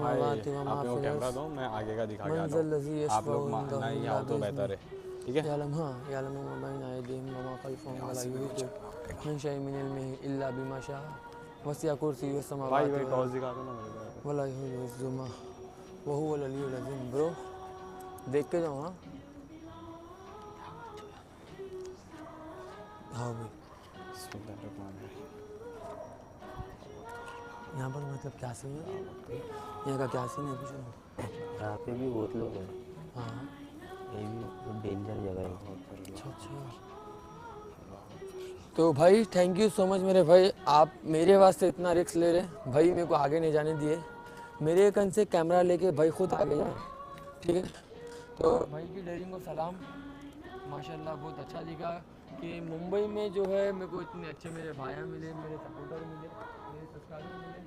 समावाति व मा आप मेरे को फिल कैमरा अर्ज़ दो, मैं आगे का दिखा के आता मंज़ल हूँ। लज़ी आप लोग यशफ़अु इंदहु नहीं इल्ला आओ तो बेहतर है, ठीक है। यालम मा बैना अयदीहिम व मा खल्फ़हुम व ला युहीतूना मिन शैइन मिन इल्मिही इल्ला बिमा शाअ वसिअ कुर्सियुहु भाई समावाति भाई वल टॉस अर्ज़ दिखा दो ना मेरे को। व ला यऊदुहु हिफ्ज़ुहुमा व हुवल अलिय्युल अज़ीम। ब्रो देख के जाओ। हाँ हाँ भाई, यहाँ पर मतलब क्या सीन है, यहाँ का क्या सीन है पूछो। यहाँ पे भी बहुत लोग हैं। हाँ ये भी बहुत डेंजर जगह है। अच्छा अच्छा। तो भाई थैंक यू सो मच मेरे भाई, आप मेरे वास्ते इतना रिस्क ले रहे भाई, मेरे को आगे नहीं जाने दिए, मेरे कन से कैमरा लेके भाई खुद आगे जाए, ठीक है। तो भाई की डेयरिंग को सलाम, माशाल्लाह बहुत अच्छा दिखा कि मुंबई में जो है मेरे को इतने अच्छे मेरे भाइयाँ मिले, मेरे सपोर्टर मिले, मेरे सब्सक्राइबर मिले।